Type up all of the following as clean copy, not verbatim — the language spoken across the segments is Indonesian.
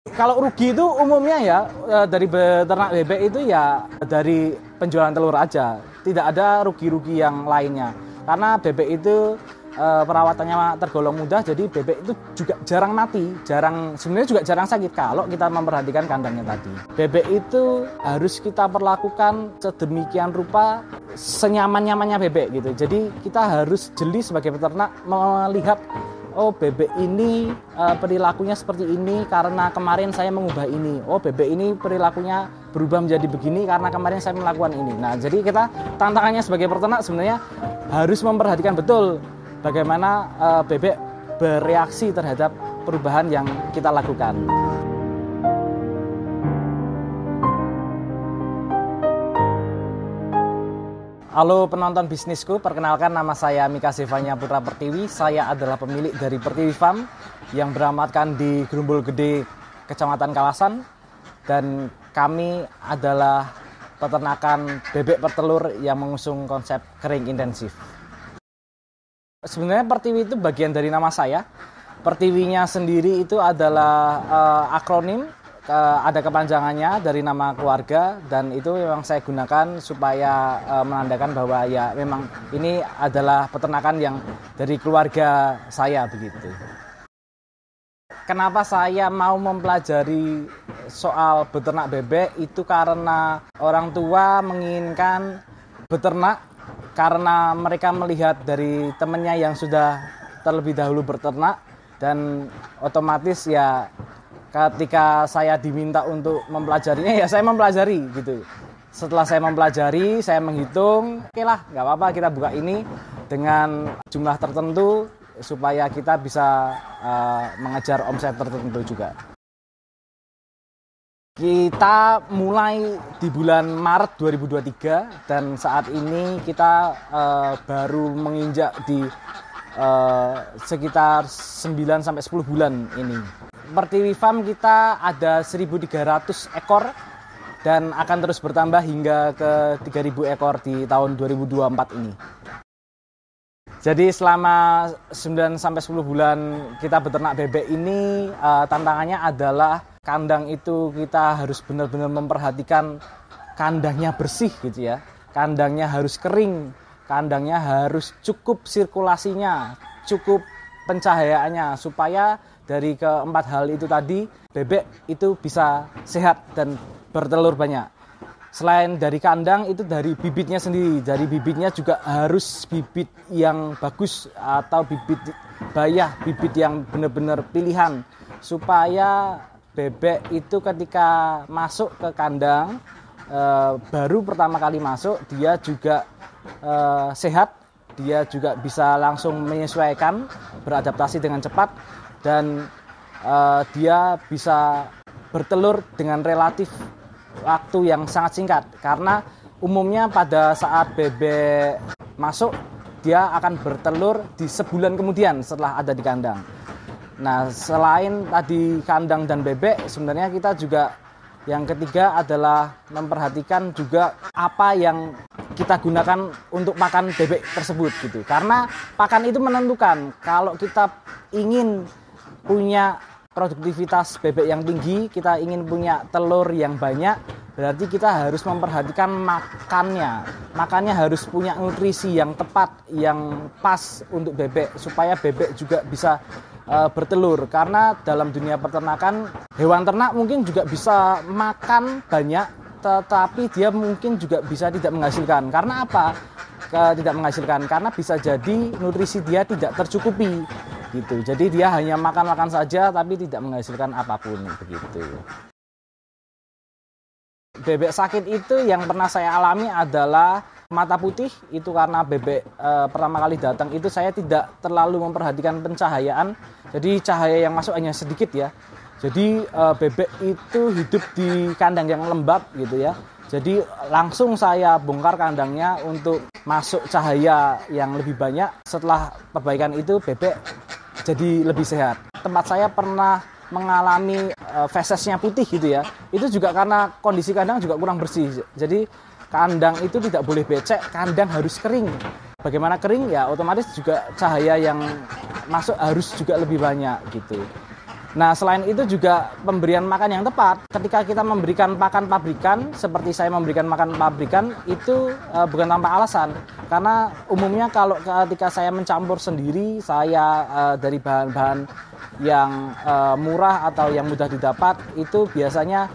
Kalau rugi itu umumnya ya dari beternak bebek itu ya dari penjualan telur aja. Tidak ada rugi-rugi yang lainnya. Karena bebek itu perawatannya tergolong mudah, jadi bebek itu juga jarang mati, sebenarnya juga jarang sakit kalau kita memperhatikan kandangnya tadi. Bebek itu harus kita perlakukan sedemikian rupa senyaman-nyamannya bebek gitu. Jadi kita harus jeli sebagai peternak melihat, oh bebek ini perilakunya seperti ini karena kemarin saya mengubah ini. Oh bebek ini perilakunya berubah menjadi begini karena kemarin saya melakukan ini. Nah jadi kita tantangannya sebagai peternak sebenarnya harus memperhatikan betul bagaimana bebek bereaksi terhadap perubahan yang kita lakukan. Halo penonton bisnisku, perkenalkan nama saya Mika Zevanya Putra Pertiwi. Saya adalah pemilik dari Pertiwi Farm yang beralamatkan di Grumbul Gede, Kecamatan Kawasan. Dan kami adalah peternakan bebek pertelur yang mengusung konsep kering intensif. Sebenarnya Pertiwi itu bagian dari nama saya. Pertiwinya sendiri itu adalah akronim, ada kepanjangannya dari nama keluarga, dan itu memang saya gunakan supaya menandakan bahwa ya memang ini adalah peternakan yang dari keluarga saya begitu. Kenapa saya mau mempelajari soal beternak bebek itu karena orang tua menginginkan beternak karena mereka melihat dari temannya yang sudah terlebih dahulu berternak, dan otomatis ya ketika saya diminta untuk mempelajarinya ya saya mempelajari gitu. Setelah saya mempelajari, saya menghitung, oke lah nggak apa-apa kita buka ini dengan jumlah tertentu supaya kita bisa mengejar omset tertentu juga. Kita mulai di bulan Maret 2023 dan saat ini kita baru menginjak di sekitar 9-10 bulan ini. Pertiwi Farm kita ada 1.300 ekor dan akan terus bertambah hingga ke 3.000 ekor di tahun 2024 ini. Jadi selama 9-10 bulan kita beternak bebek ini tantangannya adalah kandang itu kita harus benar-benar memperhatikan kandangnya bersih gitu ya. Kandangnya harus kering, kandangnya harus cukup sirkulasinya, cukup pencahayaannya supaya dari keempat hal itu tadi bebek itu bisa sehat dan bertelur banyak. Selain dari kandang itu dari bibitnya sendiri, dari bibitnya juga harus bibit yang bagus atau bibit bayah, bibit yang benar-benar pilihan supaya bebek itu ketika masuk ke kandang baru pertama kali masuk dia juga sehat, dia juga bisa langsung menyesuaikan, beradaptasi dengan cepat, dan dia bisa bertelur dengan relatif waktu yang sangat singkat. Karena umumnya pada saat bebek masuk dia akan bertelur di sebulan kemudian setelah ada di kandang. Nah, selain tadi kandang dan bebek, sebenarnya kita juga yang ketiga adalah memperhatikan juga apa yang kita gunakan untuk pakan bebek tersebut gitu. Karena pakan itu menentukan. Kalau kita ingin punya produktivitas bebek yang tinggi, kita ingin punya telur yang banyak, berarti kita harus memperhatikan makannya. Makannya harus punya nutrisi yang tepat, yang pas untuk bebek supaya bebek juga bisa bertelur. Karena dalam dunia peternakan, hewan ternak mungkin juga bisa makan banyak, tetapi dia mungkin juga bisa tidak menghasilkan. Karena apa? Tidak menghasilkan karena bisa jadi nutrisi dia tidak tercukupi gitu. Jadi dia hanya makan-makan saja tapi tidak menghasilkan apapun begitu. Bebek sakit itu yang pernah saya alami adalah mata putih. Itu karena bebek pertama kali datang itu saya tidak terlalu memperhatikan pencahayaan. Jadi cahaya yang masuk hanya sedikit ya. Jadi bebek itu hidup di kandang yang lembab gitu ya. Jadi langsung saya bongkar kandangnya untuk masuk cahaya yang lebih banyak. Setelah perbaikan itu bebek jadi lebih sehat. Tempat saya pernah mengalami fesesnya putih gitu ya. Itu juga karena kondisi kandang juga kurang bersih. Jadi kandang itu tidak boleh becek, kandang harus kering. Bagaimana kering ya otomatis juga cahaya yang masuk harus juga lebih banyak gitu. Nah, selain itu juga pemberian makan yang tepat. Ketika kita memberikan pakan pabrikan, seperti saya memberikan makan pabrikan, itu bukan tanpa alasan. Karena umumnya kalau ketika saya mencampur sendiri, saya dari bahan-bahan yang murah atau yang mudah didapat, itu biasanya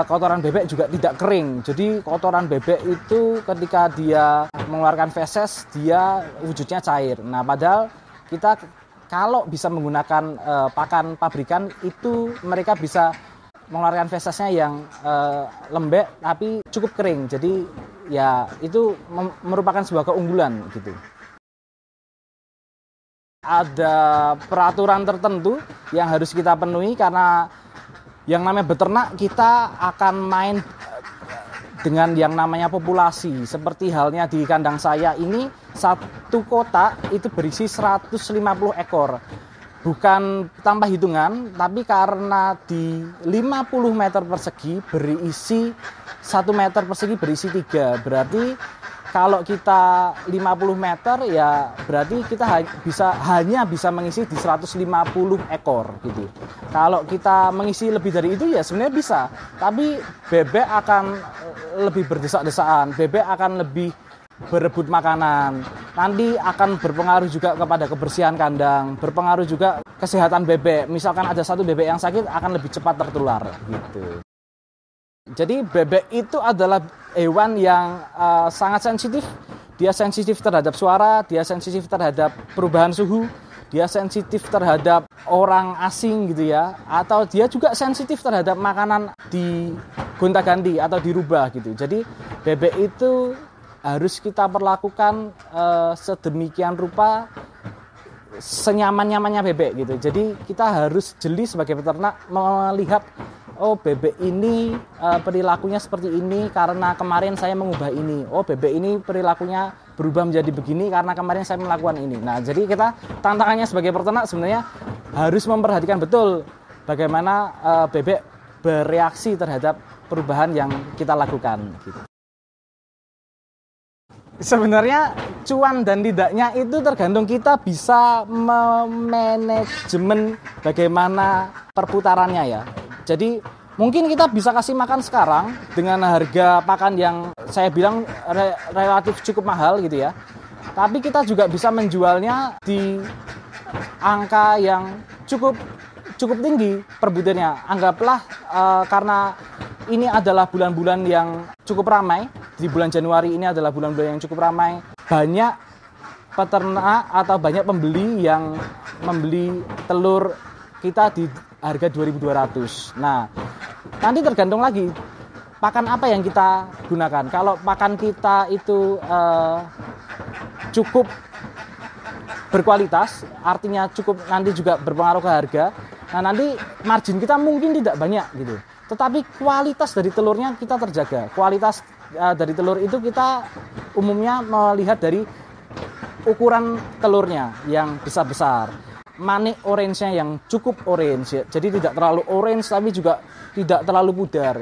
kotoran bebek juga tidak kering. Jadi kotoran bebek itu ketika dia mengeluarkan feses, dia wujudnya cair. Nah, padahal kita kalau bisa menggunakan pakan pabrikan, itu mereka bisa mengeluarkan fesesnya yang lembek tapi cukup kering. Jadi ya itu merupakan sebuah keunggulan gitu. Ada peraturan tertentu yang harus kita penuhi karena yang namanya beternak, kita akan main dengan yang namanya populasi. Seperti halnya di kandang saya ini, satu kotak itu berisi 150 ekor. Bukan tanpa hitungan, tapi karena di 50 meter persegi berisi 1 meter persegi berisi 3. Berarti kalau kita 50 meter ya berarti kita hanya bisa mengisi di 150 ekor gitu. Kalau kita mengisi lebih dari itu ya sebenarnya bisa, tapi bebek akan lebih berdesak-desaan, bebek akan lebih berebut makanan. Nanti akan berpengaruh juga kepada kebersihan kandang, berpengaruh juga kesehatan bebek. Misalkan ada satu bebek yang sakit akan lebih cepat tertular gitu. Jadi bebek itu adalah hewan yang sangat sensitif. Dia sensitif terhadap suara, dia sensitif terhadap perubahan suhu, dia sensitif terhadap orang asing gitu ya. Atau dia juga sensitif terhadap makanan digonta-ganti atau dirubah gitu. Jadi bebek itu harus kita perlakukan sedemikian rupa senyaman-nyamannya bebek gitu. Jadi kita harus jeli sebagai peternak melihat, oh bebek ini perilakunya seperti ini karena kemarin saya mengubah ini. Oh bebek ini perilakunya berubah menjadi begini karena kemarin saya melakukan ini. Nah jadi kita tantangannya sebagai peternak sebenarnya harus memperhatikan betul bagaimana bebek bereaksi terhadap perubahan yang kita lakukan gitu. Sebenarnya cuan dan tidaknya itu tergantung kita bisa memanajemen bagaimana perputarannya ya. Jadi mungkin kita bisa kasih makan sekarang dengan harga pakan yang saya bilang relatif cukup mahal gitu ya. Tapi kita juga bisa menjualnya di angka yang cukup tinggi per butirnya. Anggaplah karena ini adalah bulan-bulan yang cukup ramai. Di bulan Januari ini adalah bulan-bulan yang cukup ramai. Banyak peternak atau banyak pembeli yang membeli telur kita di harga 2.200. Nah, nanti tergantung lagi pakan apa yang kita gunakan. Kalau pakan kita itu cukup berkualitas, artinya cukup nanti juga berpengaruh ke harga. Nah, nanti margin kita mungkin tidak banyak gitu. Tetapi kualitas dari telurnya kita terjaga. Kualitas dari telur itu kita umumnya melihat dari ukuran telurnya yang besar-besar. Manik orange-nya yang cukup orange ya. Jadi tidak terlalu orange tapi juga tidak terlalu pudar.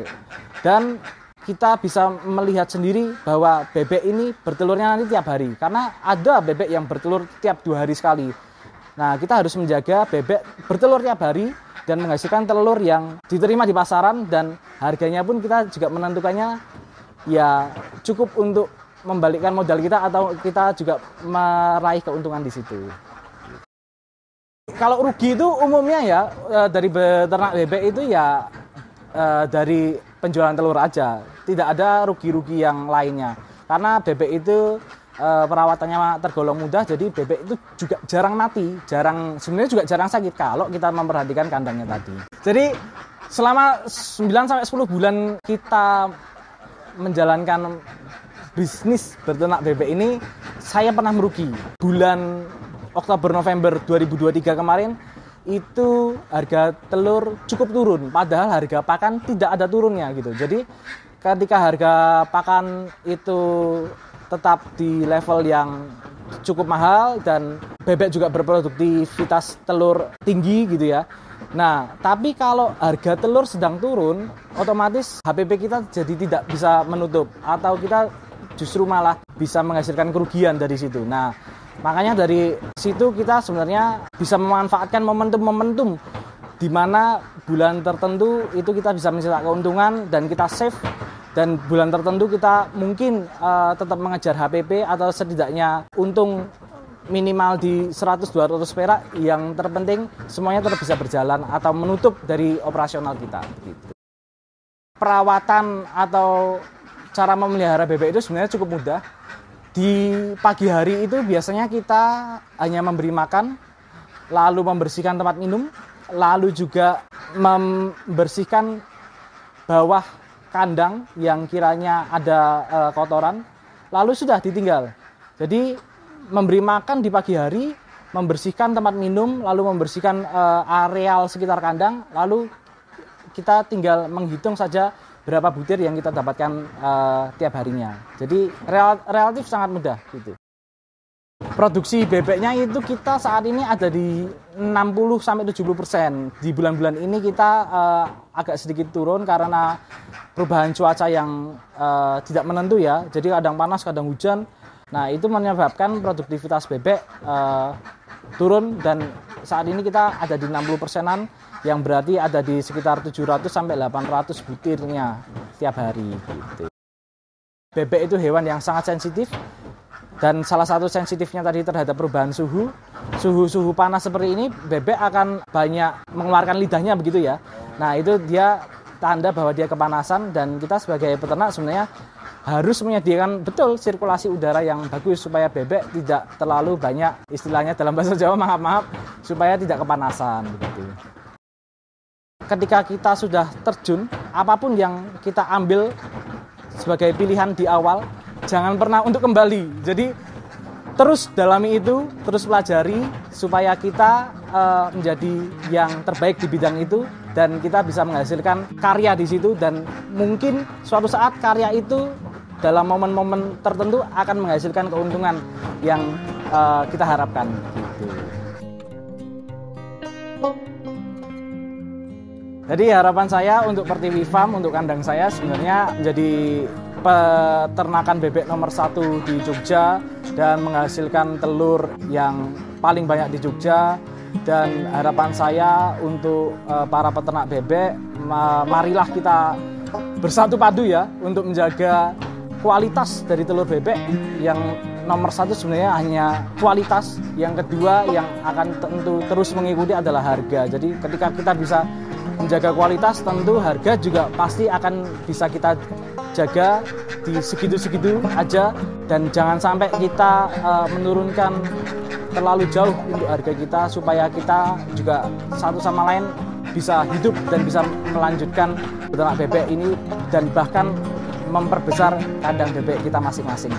Dan kita bisa melihat sendiri bahwa bebek ini bertelurnya nanti tiap hari. Karena ada bebek yang bertelur tiap 2 hari sekali. Nah, kita harus menjaga bebek bertelur tiap hari dan menghasilkan telur yang diterima di pasaran, dan harganya pun kita juga menentukannya ya cukup untuk membalikkan modal kita atau kita juga meraih keuntungan di situ. Kalau rugi itu umumnya ya dari beternak bebek itu ya dari penjualan telur aja, tidak ada rugi-rugi yang lainnya. Karena bebek itu perawatannya tergolong mudah, jadi bebek itu juga jarang mati, sebenarnya juga jarang sakit kalau kita memperhatikan kandangnya tadi. Jadi selama 9-10 bulan kita menjalankan bisnis beternak bebek ini, saya pernah merugi. Bulan Oktober-November 2023 kemarin itu harga telur cukup turun, padahal harga pakan tidak ada turunnya gitu. Jadi ketika harga pakan itu tetap di level yang cukup mahal dan bebek juga berproduktivitas telur tinggi gitu ya. Nah, tapi kalau harga telur sedang turun, otomatis HPP kita jadi tidak bisa menutup atau kita justru malah bisa menghasilkan kerugian dari situ. Nah, makanya dari situ kita sebenarnya bisa memanfaatkan momentum-momentum di mana bulan tertentu itu kita bisa mencetak keuntungan dan kita save, dan bulan tertentu kita mungkin tetap mengejar HPP atau setidaknya untung minimal di 100-200 perak. Yang terpenting semuanya tetap bisa berjalan atau menutup dari operasional kita gitu. Perawatan atau cara memelihara bebek itu sebenarnya cukup mudah. Di pagi hari itu biasanya kita hanya memberi makan, lalu membersihkan tempat minum, lalu juga membersihkan bawah kandang yang kiranya ada kotoran, lalu sudah ditinggal. Jadi memberi makan di pagi hari, membersihkan tempat minum, lalu membersihkan areal sekitar kandang, lalu kita tinggal menghitung saja berapa butir yang kita dapatkan tiap harinya. Jadi relatif sangat mudah gitu. Produksi bebeknya itu kita saat ini ada di 60-70%. Di bulan-bulan ini kita agak sedikit turun karena perubahan cuaca yang tidak menentu ya. Jadi kadang panas, kadang hujan. Nah, itu menyebabkan produktivitas bebek turun, dan saat ini kita ada di 60%-an, yang berarti ada di sekitar 700-800 butirnya tiap hari gitu. Bebek itu hewan yang sangat sensitif, dan salah satu sensitifnya tadi terhadap perubahan suhu panas seperti ini, bebek akan banyak mengeluarkan lidahnya begitu ya. Nah, itu dia tanda bahwa dia kepanasan, dan kita sebagai peternak sebenarnya harus menyediakan betul sirkulasi udara yang bagus supaya bebek tidak terlalu banyak, istilahnya dalam bahasa Jawa maaf, supaya tidak kepanasan begitu. Ketika kita sudah terjun, apapun yang kita ambil sebagai pilihan di awal, jangan pernah untuk kembali. Jadi terus dalami itu, terus pelajari supaya kita menjadi yang terbaik di bidang itu, dan kita bisa menghasilkan karya di situ, dan mungkin suatu saat karya itu dalam momen-momen tertentu akan menghasilkan keuntungan yang kita harapkan gitu. Jadi harapan saya untuk Pertiwi Farm, untuk kandang saya sebenarnya menjadi peternakan bebek nomor 1 di Jogja dan menghasilkan telur yang paling banyak di Jogja. Dan harapan saya untuk para peternak bebek, marilah kita bersatu padu ya untuk menjaga kualitas dari telur bebek. Yang nomor 1 sebenarnya hanya kualitas, yang kedua yang akan tentu terus mengikuti adalah harga. Jadi ketika kita bisa menjaga kualitas, tentu harga juga pasti akan bisa kita jaga di segitu-segitu aja, dan jangan sampai kita menurunkan terlalu jauh untuk harga kita, supaya kita juga satu sama lain bisa hidup dan bisa melanjutkan beternak bebek ini, dan bahkan memperbesar kandang bebek kita masing-masing.